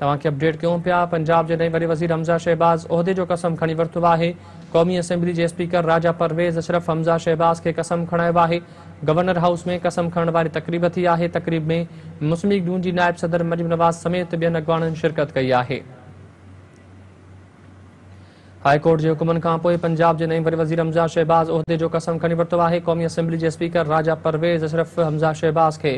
तव्हांखे अपडेट कयूं पिया। पंजाब जे नए वरी वज़ीर हमज़ा शहबाज़ उहिदे जो कसम खणी वरितो आहे। क़ौमी असेंबली जे स्पीकर राजा परवेज़ अशरफ हमज़ा शहबाज़ खे कसम खणायो आहे। गवर्नर हाउस में कसम खणण वारी तक़रीब थी आहे। तक़रीब में मुस्लिम लीग नून जी नायब सदर मरीम नवाज़ समेत ॿियनि अॻवाननि शिरकत कई आहे। हाईकोर्ट के हुकुमन खां पोइ पंजाब के नए वरी वज़ीर हमज़ा शहबाज़ उहिदे जो कसम खणी वरितो आहे। क़ौमी असेंबली के स्पीकर राजा परवेज़ अशरफ हमज़ा शहबाज़ खे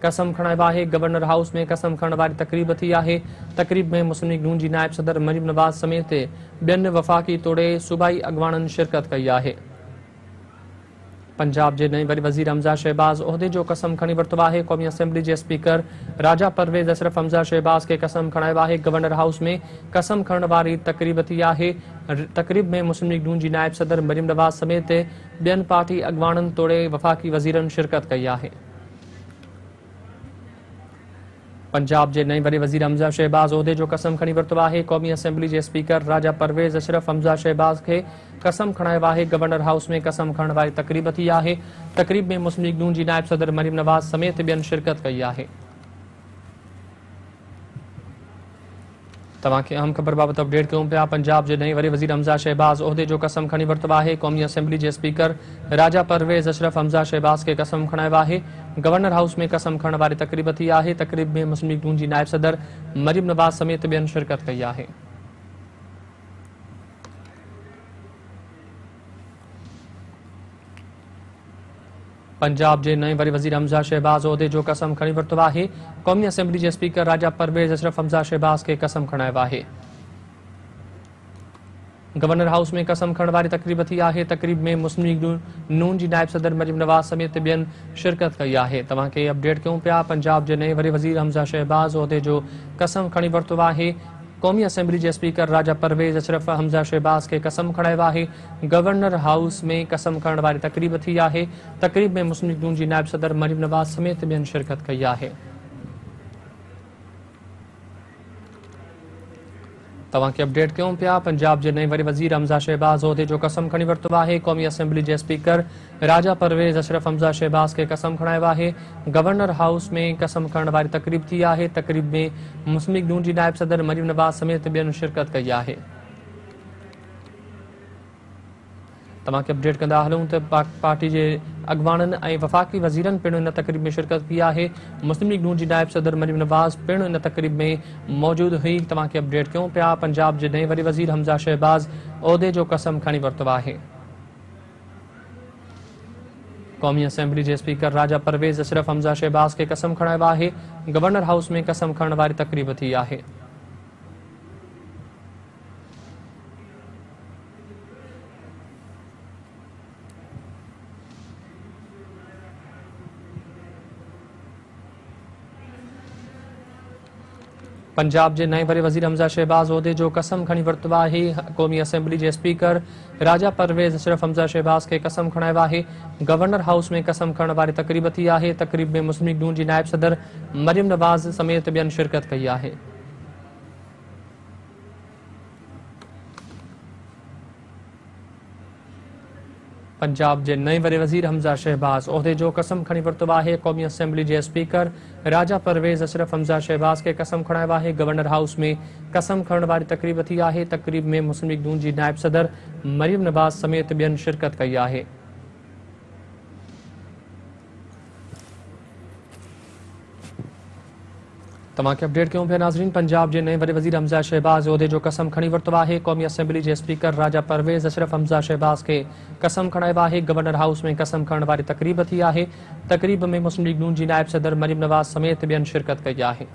कसम खणायो आहे। गवर्नर हाउस में कसम खणण वारी तक़रीब थी आहे। तक़रीब में मुस्लिम लीग नून जी नायब सदर मरीम नवाज़ समेत ॿियनि वफ़ाक़ी तोड़े सूबाई अॻवाननि शिरकत कई आहे। पंजाब के नए वरी वज़ीर हमज़ा शहबाज़ उहिदे जो कसम खणी वरितो आहे। क़ौमी असेंबली के स्पीकर राजा परवेज़ अशरफ हमज़ा शहबाज़ के कसम खणायो आहे। गवर्नर हाउस में कसम खणण वारी तक़रीब थी आहे। तक़रीब में मुस्लिम लीग नून जी नायब सदर मरीम नवाज़ समेत ॿियनि पार्टी अॻवाननि तोड़े वफ़ाक़ी वज़ीरनि शिरकत कई आहे। पंजाब के नए वरी वज़ीर हमज़ा शहबाज़ उहिदे जो कसम खणी वरितो आहे। क़ौमी असेंबली के स्पीकर राजा परवेज़ अशरफ हमज़ा शहबाज़ खे कसम खणायो आहे। गवर्नर हाउस में कसम खणण वारी तक़रीब थी आहे। तक़रीब में मुस्लिम लीग नून जी नायब सदर मरीम नवाज़ समेत ॿियनि शिरकत कई आहे। तव्हांखे अहम ख़बर बाबति अपडेट कयूं पिया। पंजाब के नए वरी वज़ीर हमज़ा शहबाज़ उहिदे जो कसम खणी वरितो आहे। क़ौमी असेंबली के स्पीकर राजा परवेज़ अशरफ हमज़ा शहबाज़ के कसम खणायो आहे। गवर्नर हाउस में कसम खणण वारी तक़रीब थी आहे। तक़रीब में मुस्लिम लीग नून जी नायब सदर मरीम नवाज़ समेत ॿियनि शिरकत कई आहे। पंजाब के नए वरी वज़ीर हमज़ा शहबाज़ उहिदे जो कसम खणी वरितो आहे। क़ौमी असेंबली के स्पीकर राजा परवेज़ अशरफ हमज़ा शहबाज़ के कसम खणायो आहे। गवर्नर हाउस में कसम खणण वारी तक़रीब थी आहे। तक़रीब में मुस्लिम लीग नून जी नायब सदर मरीम नवाज़ समेत ॿियनि शिरकत कई आहे। तव्हांखे अपडेट कयूं पिया। पंजाब के नए वरी वज़ीर हमज़ा शहबाज़ उहिदे जो कसम खणी वरितो आहे। क़ौमी असेंबली के स्पीकर राजा परवेज़ अशरफ हमज़ा शहबाज़ के कसम खणायो आहे। गवर्नर हाउस में कसम खणण वारी तक़रीब थी आहे। तक़रीब में मुस्लिम लीग नून जी नायब सदर मरीम नवाज़ समेत ॿियनि शिरकत कई आहे। तव्हांखे अपडेट कयूं पिया। पंजाब के नए वरी वज़ीर हमज़ा शहबाज़ उहिदे जो कसम खणी वरितो आहे। क़ौमी असेंबली के स्पीकर राजा परवेज़ अशरफ हमज़ा शहबाज़ के कसम खणायो आहे। गवर्नर हाउस में कसम खणण वारी तक़रीब थी आहे। तक़रीब में मुस्लिम लीग नून जी नायब सदर मरीम नवाज़ समेत ॿियनि शिरकत कई आहे। तव्हांखे अपडेट कंदा हलूं त पार्टी के अॻवाननि ऐं वफ़ाक़ी वज़ीरनि पिणु इन तक़रीब में शिरकत की आहे। मुस्लिम लीग नून जी नायब सदर मरीम नवाज़ पिणु इन तक़रीब में मौजूद हुई। तव्हांखे अपडेट कयूं पिया। पंजाब के नए वरी वज़ीर हमज़ा शहबाज़ उहिदे जो कसम खणी वरितो आहे। क़ौमी असेंबली के स्पीकर राजा परवेज़ अशरफ हमज़ा शहबाज़ के कसम खणायो आहे। गवर्नर हाउस में कसम खणण वारी तक़रीब थी आहे। पंजाब के नए वरी वज़ीर हमज़ा शहबाज़ उहिदे जो कसम खणी वरितो आहे। क़ौमी असेंबली के स्पीकर राजा परवेज़ अशरफ हमज़ा शहबाज़ के कसम खणायो आहे। गवर्नर हाउस में कसम खणण वारी तक़रीब थी आहे। तक़रीब में मुस्लिम लीग नून जी नायब सदर मरीम नवाज़ समेत ॿियनि शिरकत कई आहे। पंजाब के नए वरी वज़ीर हमज़ा शहबाज़ उहिदे जो कसम खणी वरितो आहे। क़ौमी असेंबली के स्पीकर राजा परवेज़ अशरफ हमज़ा शहबाज़ के कसम खणायो आहे। गवर्नर हाउस में कसम खणण वारी तक़रीब थी आहे। तक़रीब में मुस्लिम लीग नून जी नायब सदर मरीम नवाज़ समेत ॿियनि शिरकत कई आहे। तव्हांखे अपडेट कयूं पिया नाज़रीन। पंजाब के नए वरी वज़ीर हमज़ा शहबाज़ उहिदे जो कसम खणी वरितो आहे। क़ौमी असेंबली के स्पीकर राजा परवेज़ अशरफ हमज़ा शहबाज़ के कसम खणायो आहे। गवर्नर हाउस में कसम खणण वारी तक़रीब थी आहे। तक़रीब में मुस्लिम लीग नून जी नायब सदर मरीम नवाज़ समेत ॿियनि शिरकत कई आहे।